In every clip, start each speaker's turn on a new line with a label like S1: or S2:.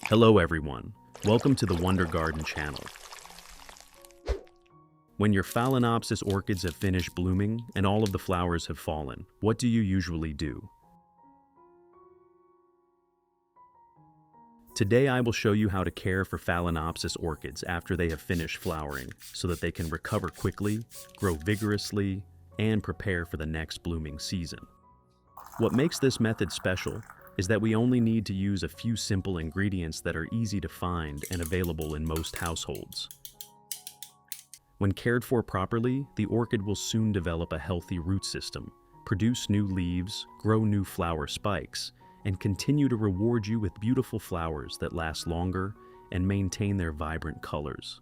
S1: Hello everyone, welcome to the Wonder Garden channel. When your Phalaenopsis orchids have finished blooming and all of the flowers have fallen, what do you usually do? Today I will show you how to care for Phalaenopsis orchids after they have finished flowering so that they can recover quickly, grow vigorously, and prepare for the next blooming season. What makes this method special is that we only need to use a few simple ingredients that are easy to find and available in most households. When cared for properly, the orchid will soon develop a healthy root system, produce new leaves, grow new flower spikes, and continue to reward you with beautiful flowers that last longer and maintain their vibrant colors.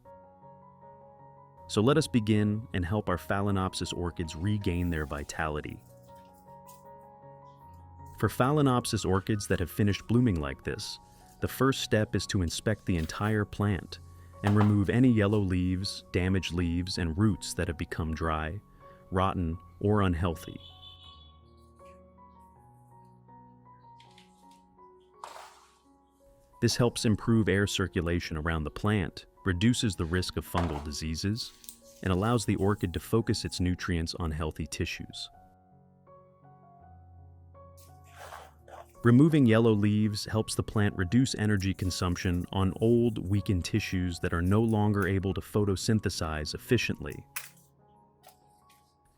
S1: So let us begin and help our Phalaenopsis orchids regain their vitality. For Phalaenopsis orchids that have finished blooming like this, the first step is to inspect the entire plant and remove any yellow leaves, damaged leaves, and roots that have become dry, rotten, or unhealthy. This helps improve air circulation around the plant, reduces the risk of fungal diseases, and allows the orchid to focus its nutrients on healthy tissues. Removing yellow leaves helps the plant reduce energy consumption on old, weakened tissues that are no longer able to photosynthesize efficiently.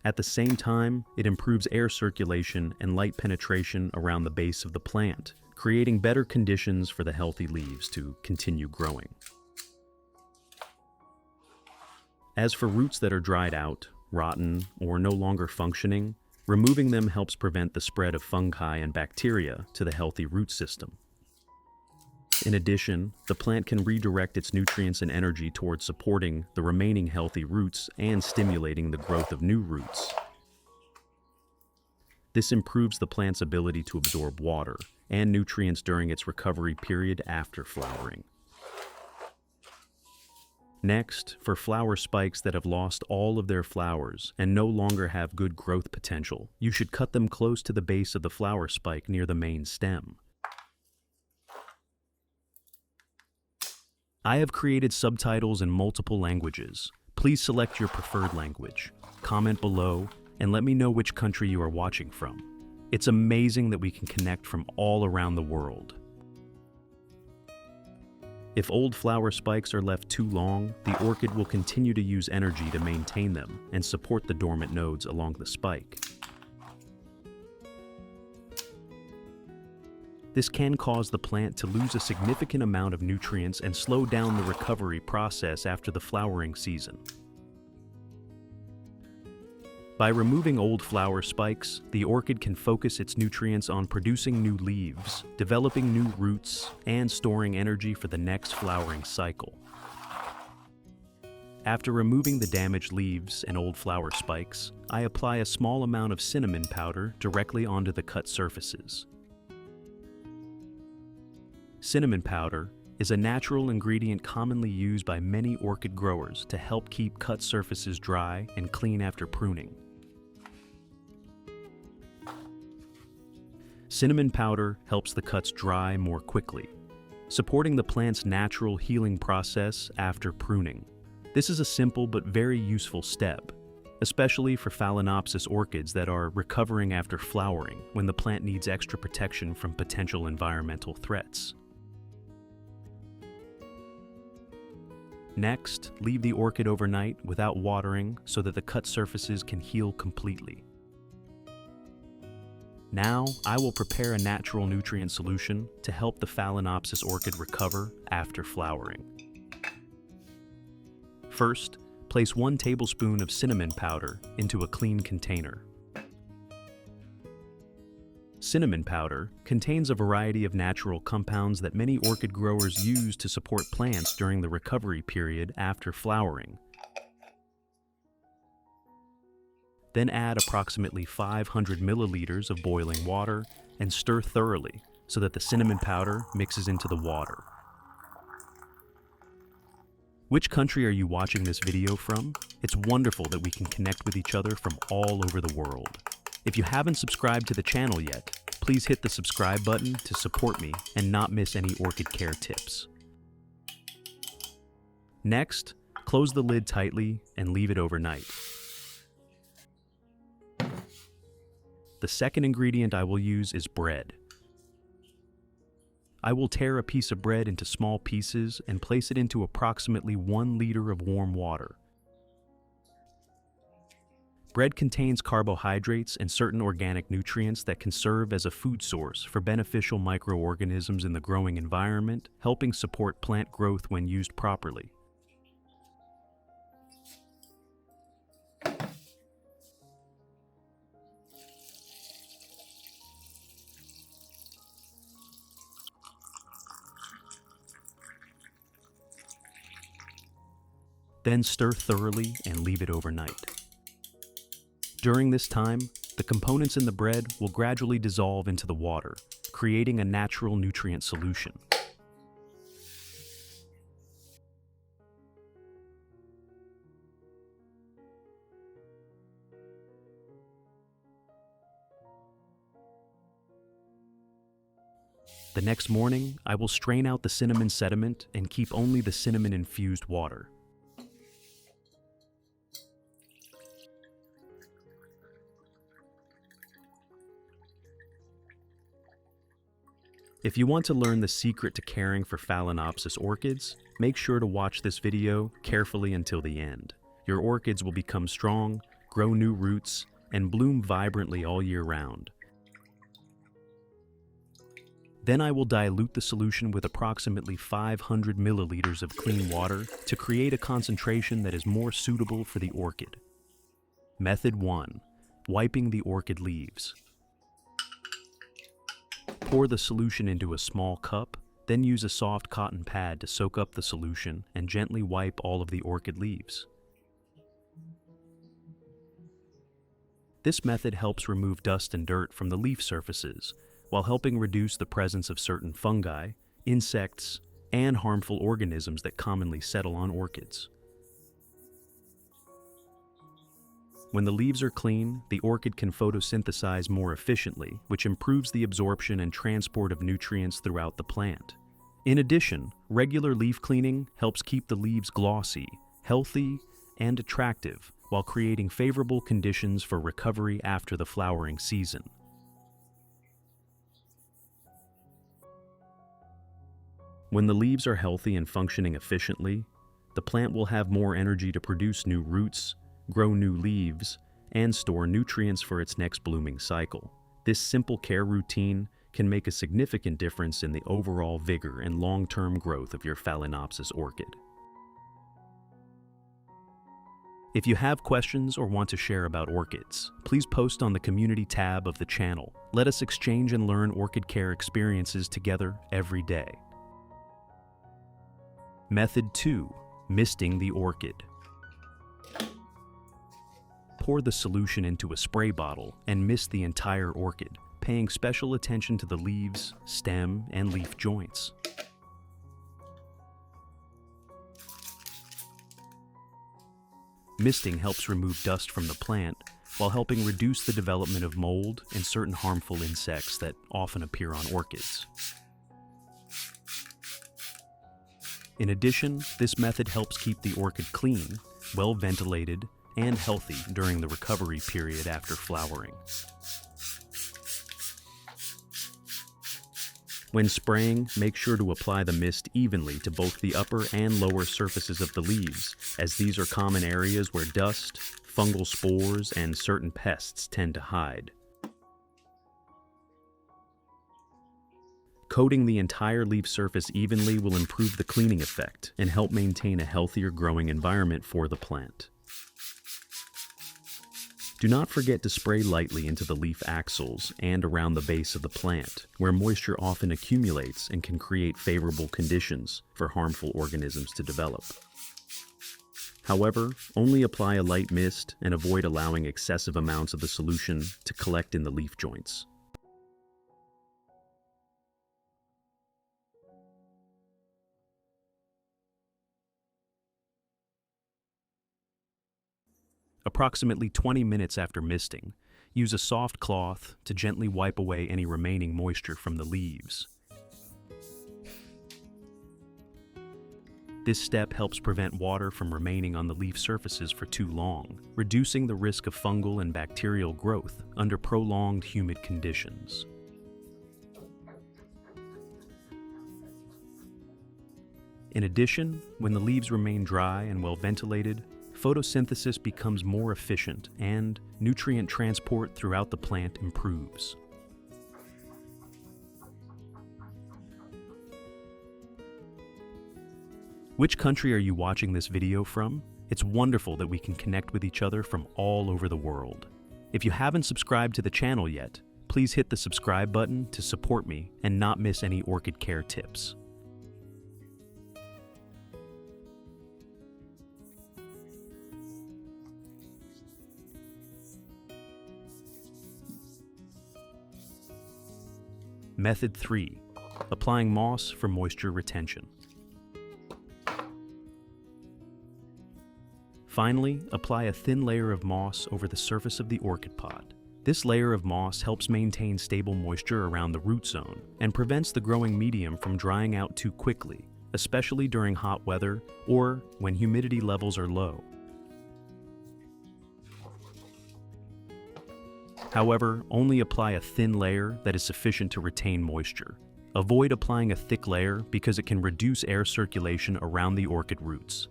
S1: At the same time, it improves air circulation and light penetration around the base of the plant, creating better conditions for the healthy leaves to continue growing. As for roots that are dried out, rotten, or no longer functioning, removing them helps prevent the spread of fungi and bacteria to the healthy root system. In addition, the plant can redirect its nutrients and energy towards supporting the remaining healthy roots and stimulating the growth of new roots. This improves the plant's ability to absorb water and nutrients during its recovery period after flowering. Next, for flower spikes that have lost all of their flowers and no longer have good growth potential, you should cut them close to the base of the flower spike near the main stem. I have created subtitles in multiple languages. Please select your preferred language, comment below, and let me know which country you are watching from. It's amazing that we can connect from all around the world. If old flower spikes are left too long, the orchid will continue to use energy to maintain them and support the dormant nodes along the spike. This can cause the plant to lose a significant amount of nutrients and slow down the recovery process after the flowering season. By removing old flower spikes, the orchid can focus its nutrients on producing new leaves, developing new roots, and storing energy for the next flowering cycle. After removing the damaged leaves and old flower spikes, I apply a small amount of cinnamon powder directly onto the cut surfaces. Cinnamon powder is a natural ingredient commonly used by many orchid growers to help keep cut surfaces dry and clean after pruning. Cinnamon powder helps the cuts dry more quickly, supporting the plant's natural healing process after pruning. This is a simple but very useful step, especially for Phalaenopsis orchids that are recovering after flowering when the plant needs extra protection from potential environmental threats. Next, leave the orchid overnight without watering so that the cut surfaces can heal completely. Now, I will prepare a natural nutrient solution to help the Phalaenopsis orchid recover after flowering. First, place 1 tablespoon of cinnamon powder into a clean container. Cinnamon powder contains a variety of natural compounds that many orchid growers use to support plants during the recovery period after flowering. Then add approximately 500 milliliters of boiling water and stir thoroughly so that the cinnamon powder mixes into the water. Which country are you watching this video from? It's wonderful that we can connect with each other from all over the world. If you haven't subscribed to the channel yet, Please hit the subscribe button to support me and not miss any orchid care tips. Next, close the lid tightly and leave it overnight. The second ingredient I will use is bread. I will tear a piece of bread into small pieces and place it into approximately 1 liter of warm water. Bread contains carbohydrates and certain organic nutrients that can serve as a food source for beneficial microorganisms in the growing environment, helping support plant growth when used properly. Then stir thoroughly and leave it overnight. During this time, the components in the bread will gradually dissolve into the water, creating a natural nutrient solution. The next morning, I will strain out the cinnamon sediment and keep only the cinnamon-infused water. If you want to learn the secret to caring for Phalaenopsis orchids, make sure to watch this video carefully until the end. Your orchids will become strong, grow new roots, and bloom vibrantly all year round. Then I will dilute the solution with approximately 500 milliliters of clean water to create a concentration that is more suitable for the orchid. Method 1. Wiping the orchid leaves. Pour the solution into a small cup, then use a soft cotton pad to soak up the solution and gently wipe all of the orchid leaves. This method helps remove dust and dirt from the leaf surfaces, while helping reduce the presence of certain fungi, insects, and harmful organisms that commonly settle on orchids. When the leaves are clean, the orchid can photosynthesize more efficiently, which improves the absorption and transport of nutrients throughout the plant. In addition, regular leaf cleaning helps keep the leaves glossy, healthy, and attractive, while creating favorable conditions for recovery after the flowering season. When the leaves are healthy and functioning efficiently, the plant will have more energy to produce new roots, grow new leaves, and store nutrients for its next blooming cycle. This simple care routine can make a significant difference in the overall vigor and long-term growth of your Phalaenopsis orchid. If you have questions or want to share about orchids, please post on the community tab of the channel. Let us exchange and learn orchid care experiences together every day. Method 2. Misting the orchid. Pour the solution into a spray bottle and mist the entire orchid, paying special attention to the leaves, stem, and leaf joints. Misting helps remove dust from the plant while helping reduce the development of mold and certain harmful insects that often appear on orchids. In addition, this method helps keep the orchid clean, well ventilated, and healthy during the recovery period after flowering. When spraying, make sure to apply the mist evenly to both the upper and lower surfaces of the leaves, as these are common areas where dust, fungal spores, and certain pests tend to hide. Coating the entire leaf surface evenly will improve the cleaning effect and help maintain a healthier growing environment for the plant. Do not forget to spray lightly into the leaf axils and around the base of the plant, where moisture often accumulates and can create favorable conditions for harmful organisms to develop. However, only apply a light mist and avoid allowing excessive amounts of the solution to collect in the leaf joints. Approximately 20 minutes after misting, use a soft cloth to gently wipe away any remaining moisture from the leaves. This step helps prevent water from remaining on the leaf surfaces for too long, reducing the risk of fungal and bacterial growth under prolonged humid conditions. In addition, when the leaves remain dry and well ventilated, photosynthesis becomes more efficient and nutrient transport throughout the plant improves. Which country are you watching this video from? It's wonderful that we can connect with each other from all over the world. If you haven't subscribed to the channel yet, please hit the subscribe button to support me and not miss any orchid care tips. Method 3. Applying moss for moisture retention. Finally, apply a thin layer of moss over the surface of the orchid pot. This layer of moss helps maintain stable moisture around the root zone and prevents the growing medium from drying out too quickly, especially during hot weather or when humidity levels are low. However, only apply a thin layer that is sufficient to retain moisture. Avoid applying a thick layer because it can reduce air circulation around the orchid roots.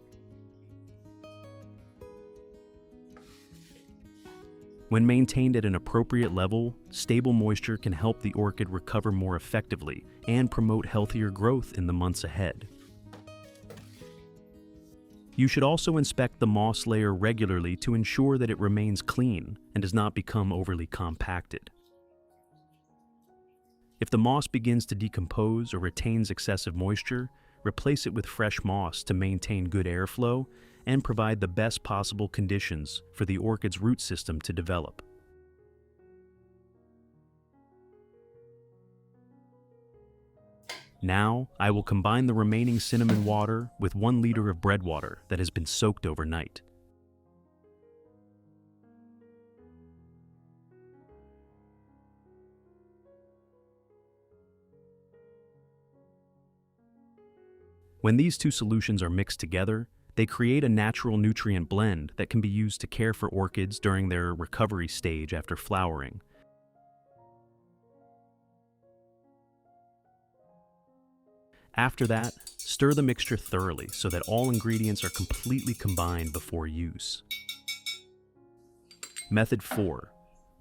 S1: When maintained at an appropriate level, stable moisture can help the orchid recover more effectively and promote healthier growth in the months ahead. You should also inspect the moss layer regularly to ensure that it remains clean and does not become overly compacted. If the moss begins to decompose or retains excessive moisture, replace it with fresh moss to maintain good airflow and provide the best possible conditions for the orchid's root system to develop. Now, I will combine the remaining cinnamon water with 1 liter of bread water that has been soaked overnight. When these two solutions are mixed together, they create a natural nutrient blend that can be used to care for orchids during their recovery stage after flowering. After that, stir the mixture thoroughly so that all ingredients are completely combined before use. Method 4.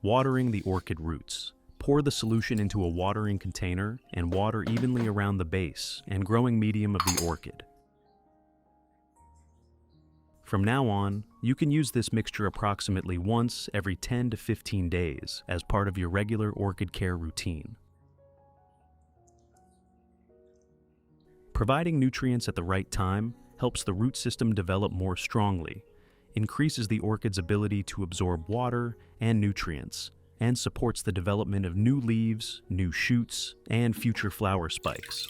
S1: Watering the orchid roots. Pour the solution into a watering container and water evenly around the base and growing medium of the orchid. From now on, you can use this mixture approximately once every 10 to 15 days as part of your regular orchid care routine. Providing nutrients at the right time helps the root system develop more strongly, increases the orchid's ability to absorb water and nutrients, and supports the development of new leaves, new shoots, and future flower spikes.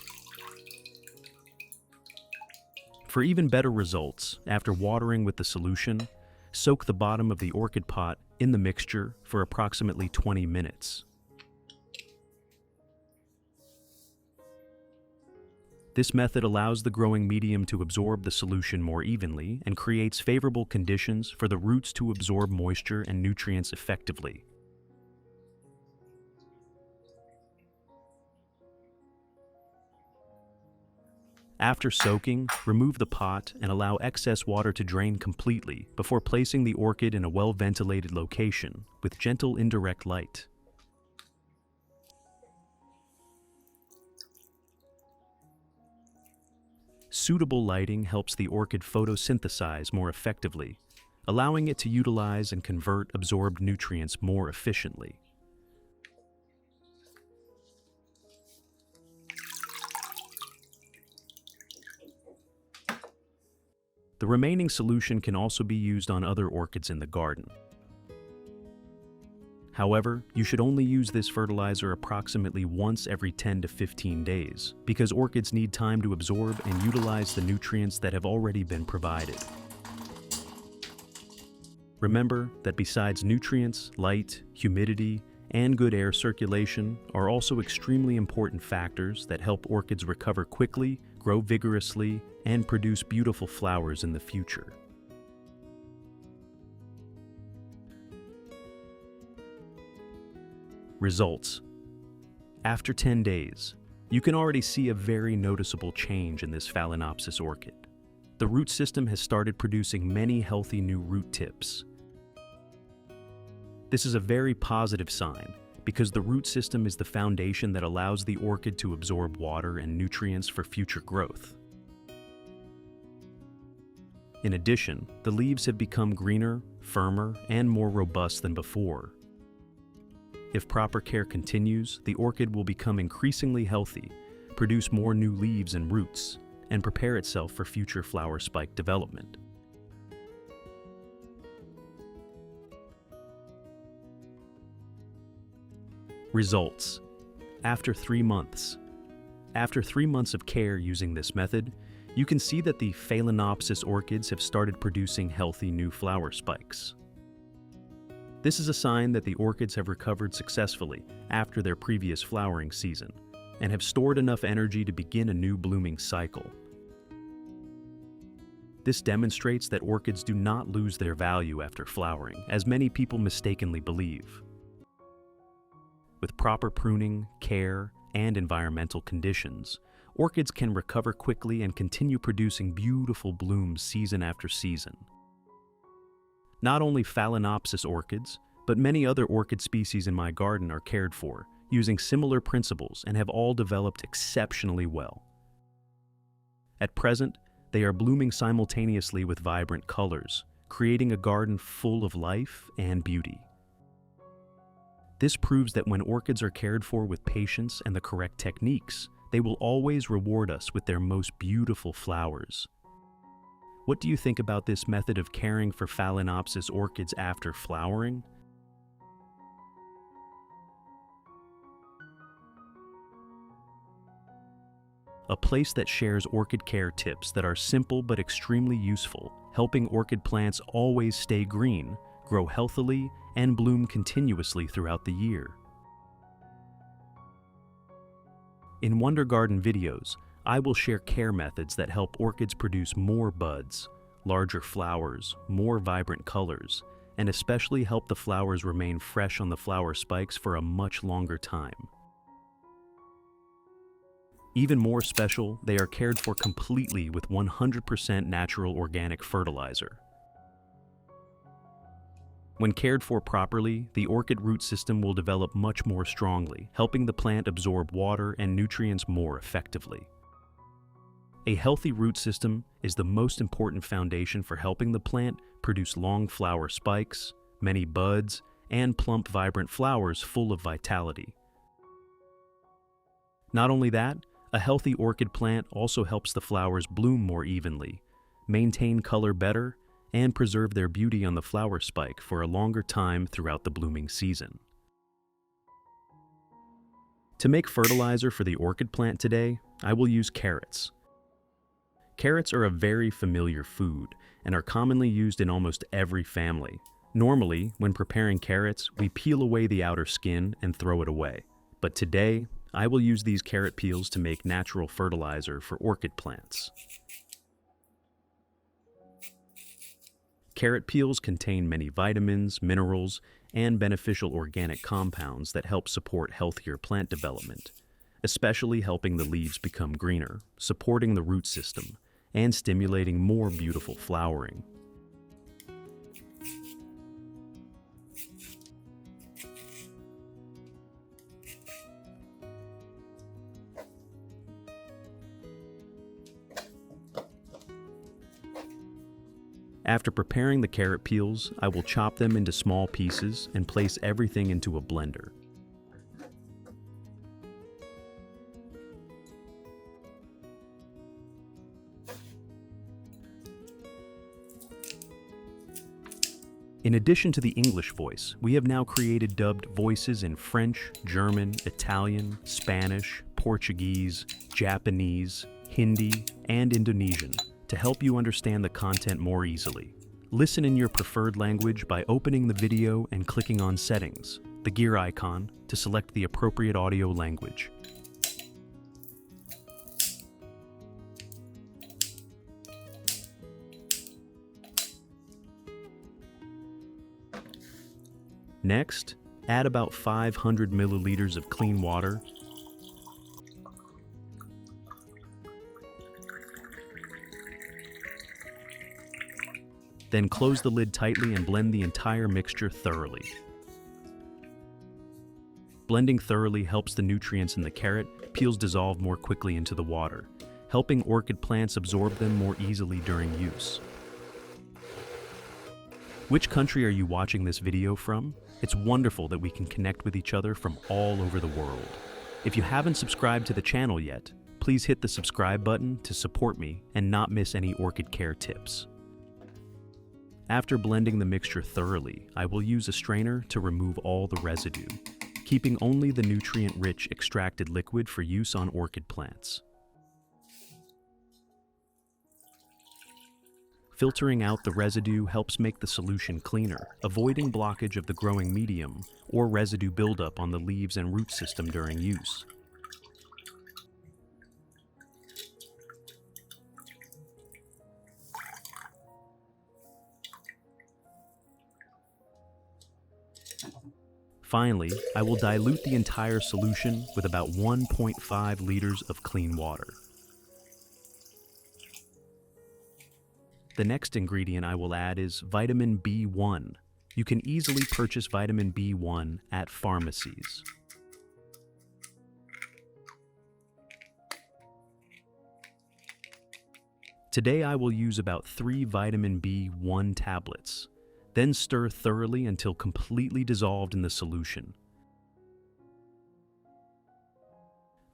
S1: For even better results, after watering with the solution, soak the bottom of the orchid pot in the mixture for approximately 20 minutes. This method allows the growing medium to absorb the solution more evenly and creates favorable conditions for the roots to absorb moisture and nutrients effectively. After soaking, remove the pot and allow excess water to drain completely before placing the orchid in a well-ventilated location with gentle indirect light. Suitable lighting helps the orchid photosynthesize more effectively, allowing it to utilize and convert absorbed nutrients more efficiently. The remaining solution can also be used on other orchids in the garden. However, you should only use this fertilizer approximately once every 10 to 15 days, because orchids need time to absorb and utilize the nutrients that have already been provided. Remember that besides nutrients, light, humidity, and good air circulation are also extremely important factors that help orchids recover quickly, grow vigorously, and produce beautiful flowers in the future. Results. After 10 days, you can already see a very noticeable change in this Phalaenopsis orchid. The root system has started producing many healthy new root tips. This is a very positive sign because the root system is the foundation that allows the orchid to absorb water and nutrients for future growth. In addition, the leaves have become greener, firmer, and more robust than before. If proper care continues, the orchid will become increasingly healthy, produce more new leaves and roots, and prepare itself for future flower spike development. Results. After 3 months. After 3 months of care using this method, you can see that the Phalaenopsis orchids have started producing healthy new flower spikes. This is a sign that the orchids have recovered successfully after their previous flowering season and have stored enough energy to begin a new blooming cycle. This demonstrates that orchids do not lose their value after flowering, as many people mistakenly believe. With proper pruning, care, and environmental conditions, orchids can recover quickly and continue producing beautiful blooms season after season. Not only Phalaenopsis orchids, but many other orchid species in my garden are cared for, using similar principles and have all developed exceptionally well. At present, they are blooming simultaneously with vibrant colors, creating a garden full of life and beauty. This proves that when orchids are cared for with patience and the correct techniques, they will always reward us with their most beautiful flowers. What do you think about this method of caring for Phalaenopsis orchids after flowering? A place that shares orchid care tips that are simple but extremely useful, helping orchid plants always stay green, grow healthily, and bloom continuously throughout the year. In Wonder Garden videos, I will share care methods that help orchids produce more buds, larger flowers, more vibrant colors, and especially help the flowers remain fresh on the flower spikes for a much longer time. Even more special, they are cared for completely with 100% natural organic fertilizer. When cared for properly, the orchid root system will develop much more strongly, helping the plant absorb water and nutrients more effectively. A healthy root system is the most important foundation for helping the plant produce long flower spikes, many buds, and plump, vibrant flowers full of vitality. Not only that, a healthy orchid plant also helps the flowers bloom more evenly, maintain color better, and preserve their beauty on the flower spike for a longer time throughout the blooming season. To make fertilizer for the orchid plant today, I will use carrots. Carrots are a very familiar food and are commonly used in almost every family. Normally, when preparing carrots, we peel away the outer skin and throw it away. But today, I will use these carrot peels to make natural fertilizer for orchid plants. Carrot peels contain many vitamins, minerals, and beneficial organic compounds that help support healthier plant development, especially helping the leaves become greener, supporting the root system, and stimulating more beautiful flowering. After preparing the carrot peels, I will chop them into small pieces and place everything into a blender. In addition to the English voice, we have now created dubbed voices in French, German, Italian, Spanish, Portuguese, Japanese, Hindi, and Indonesian to help you understand the content more easily. Listen in your preferred language by opening the video and clicking on Settings, the gear icon, to select the appropriate audio language. Next, add about 500 milliliters of clean water. Then close the lid tightly and blend the entire mixture thoroughly. Blending thoroughly helps the nutrients in the carrot peels dissolve more quickly into the water, helping orchid plants absorb them more easily during use. Which country are you watching this video from? It's wonderful that we can connect with each other from all over the world. If you haven't subscribed to the channel yet, please hit the subscribe button to support me and not miss any orchid care tips. After blending the mixture thoroughly, I will use a strainer to remove all the residue, keeping only the nutrient-rich extracted liquid for use on orchid plants. Filtering out the residue helps make the solution cleaner, avoiding blockage of the growing medium or residue buildup on the leaves and root system during use. Finally, I will dilute the entire solution with about 1.5 liters of clean water. The next ingredient I will add is vitamin B1. You can easily purchase vitamin B1 at pharmacies. Today I will use about 3 vitamin B1 tablets. Then stir thoroughly until completely dissolved in the solution.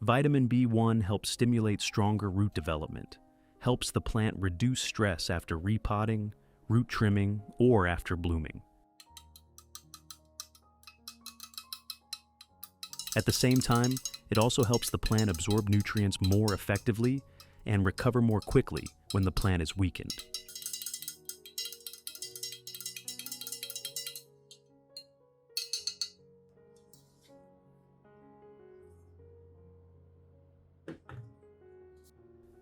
S1: Vitamin B1 helps stimulate stronger root development, helps the plant reduce stress after repotting, root trimming, or after blooming. At the same time, it also helps the plant absorb nutrients more effectively and recover more quickly when the plant is weakened.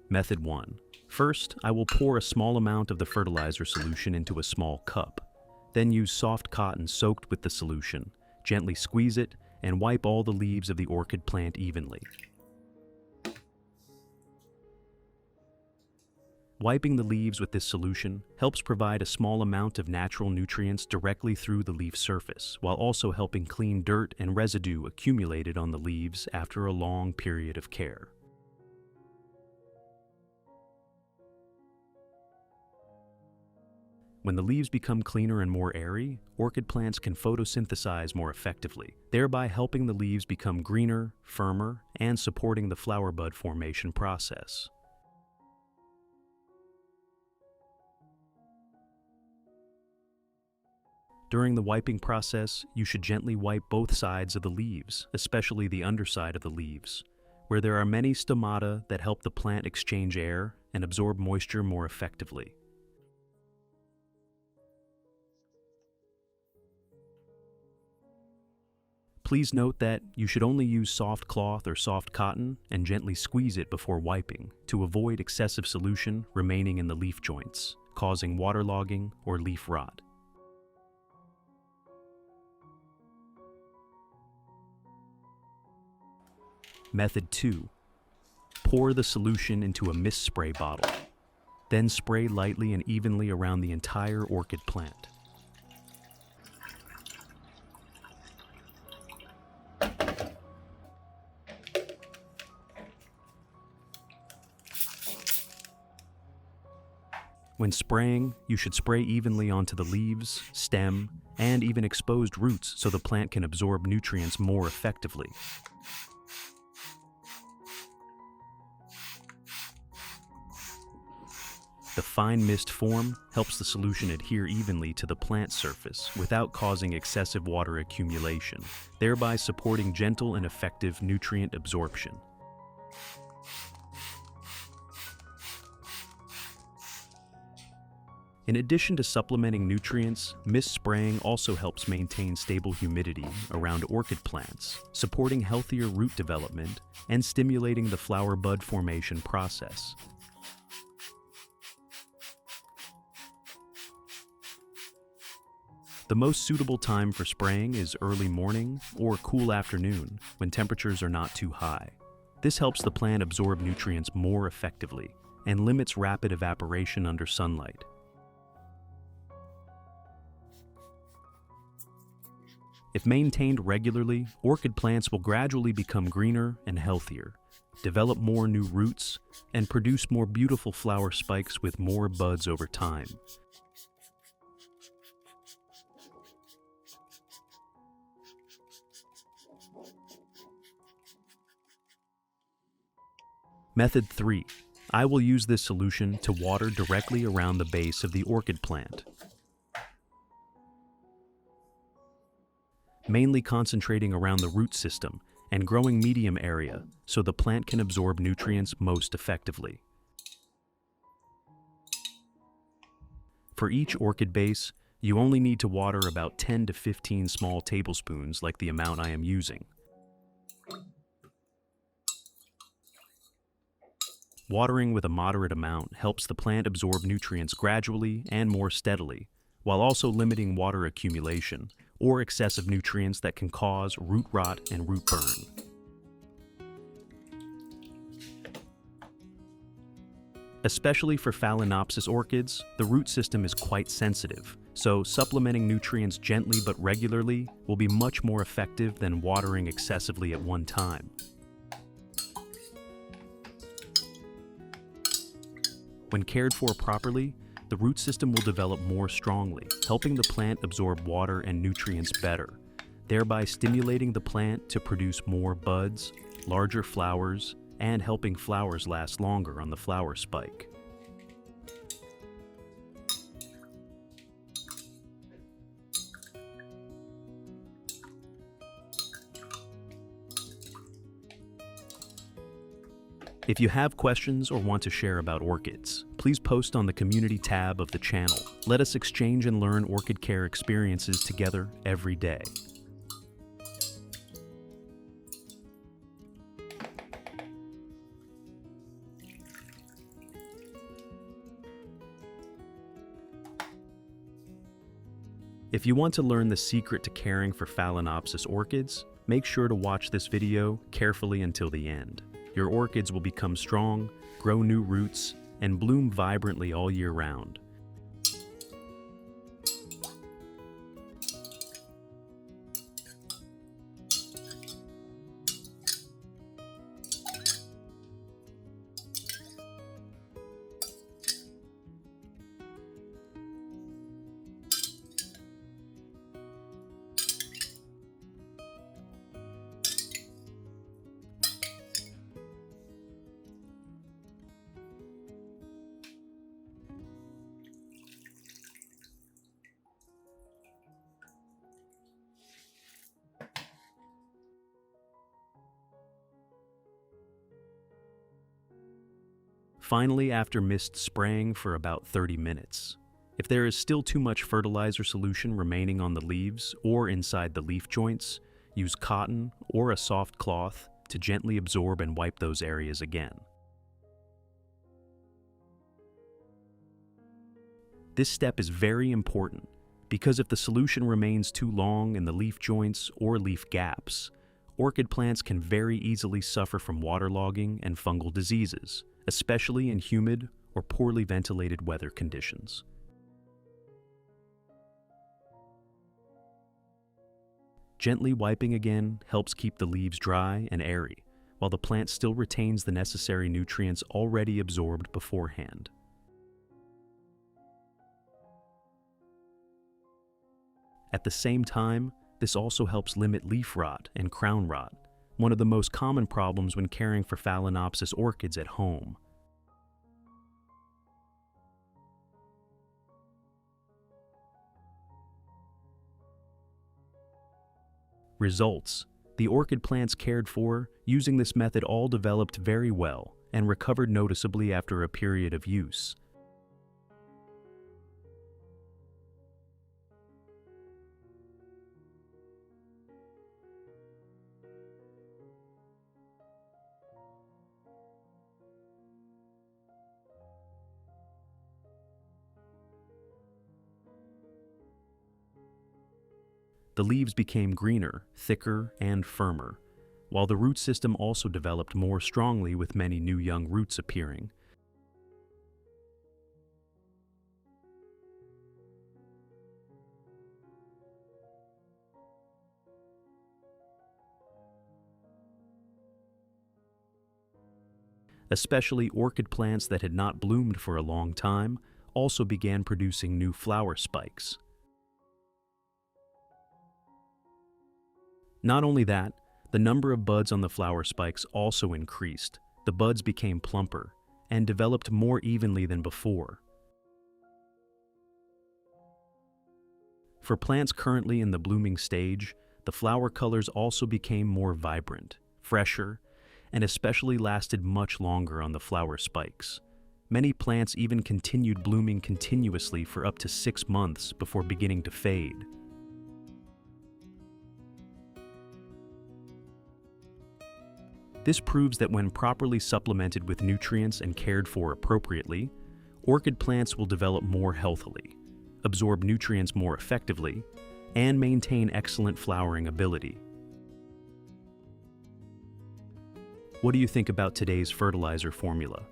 S1: Method 1. First, I will pour a small amount of the fertilizer solution into a small cup. Then use soft cotton soaked with the solution, gently squeeze it, and wipe all the leaves of the orchid plant evenly. Wiping the leaves with this solution helps provide a small amount of natural nutrients directly through the leaf surface, while also helping clean dirt and residue accumulated on the leaves after a long period of care. When the leaves become cleaner and more airy, orchid plants can photosynthesize more effectively, thereby helping the leaves become greener, firmer, and supporting the flower bud formation process. During the wiping process, you should gently wipe both sides of the leaves, especially the underside of the leaves, where there are many stomata that help the plant exchange air and absorb moisture more effectively. Please note that you should only use soft cloth or soft cotton and gently squeeze it before wiping to avoid excessive solution remaining in the leaf joints, causing waterlogging or leaf rot. Method 2. Pour the solution into a mist spray bottle. Then spray lightly and evenly around the entire orchid plant. When spraying, you should spray evenly onto the leaves, stem, and even exposed roots so the plant can absorb nutrients more effectively. The fine mist form helps the solution adhere evenly to the plant surface without causing excessive water accumulation, thereby supporting gentle and effective nutrient absorption. In addition to supplementing nutrients, mist spraying also helps maintain stable humidity around orchid plants, supporting healthier root development and stimulating the flower bud formation process. The most suitable time for spraying is early morning or cool afternoon when temperatures are not too high. This helps the plant absorb nutrients more effectively and limits rapid evaporation under sunlight. If maintained regularly, orchid plants will gradually become greener and healthier, develop more new roots, and produce more beautiful flower spikes with more buds over time. Method 3. I will use this solution to water directly around the base of the orchid plant, mainly concentrating around the root system and growing medium area so the plant can absorb nutrients most effectively. For each orchid base, you only need to water about 10 to 15 small tablespoons like the amount I am using. Watering with a moderate amount helps the plant absorb nutrients gradually and more steadily, while also limiting water accumulation or excessive nutrients that can cause root rot and root burn. Especially for Phalaenopsis orchids, the root system is quite sensitive, so supplementing nutrients gently but regularly will be much more effective than watering excessively at one time. When cared for properly, the root system will develop more strongly, helping the plant absorb water and nutrients better, thereby stimulating the plant to produce more buds, larger flowers, and helping flowers last longer on the flower spike. If you have questions or want to share about orchids, please post on the community tab of the channel. Let us exchange and learn orchid care experiences together every day. If you want to learn the secret to caring for Phalaenopsis orchids, make sure to watch this video carefully until the end. Your orchids will become strong, grow new roots, and bloom vibrantly all year round. Finally, after mist spraying for about 30 minutes. If there is still too much fertilizer solution remaining on the leaves or inside the leaf joints, use cotton or a soft cloth to gently absorb and wipe those areas again. This step is very important because if the solution remains too long in the leaf joints or leaf gaps, orchid plants can very easily suffer from waterlogging and fungal diseases, especially in humid or poorly ventilated weather conditions. Gently wiping again helps keep the leaves dry and airy, while the plant still retains the necessary nutrients already absorbed beforehand. At the same time, this also helps limit leaf rot and crown rot, one of the most common problems when caring for Phalaenopsis orchids at home. Results: the orchid plants cared for using this method all developed very well and recovered noticeably after a period of use. The leaves became greener, thicker, and firmer, while the root system also developed more strongly with many new young roots appearing. Especially orchid plants that had not bloomed for a long time also began producing new flower spikes. Not only that, the number of buds on the flower spikes also increased. The buds became plumper and developed more evenly than before. For plants currently in the blooming stage, the flower colors also became more vibrant, fresher, and especially lasted much longer on the flower spikes. Many plants even continued blooming continuously for up to 6 months before beginning to fade. This proves that when properly supplemented with nutrients and cared for appropriately, orchid plants will develop more healthily, absorb nutrients more effectively, and maintain excellent flowering ability. What do you think about today's fertilizer formula?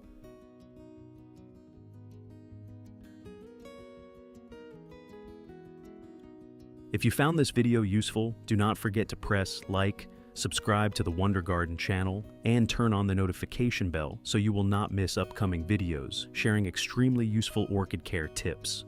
S1: If you found this video useful, do not forget to press like, subscribe to the Wonder Garden channel, and turn on the notification bell so you will not miss upcoming videos sharing extremely useful orchid care tips.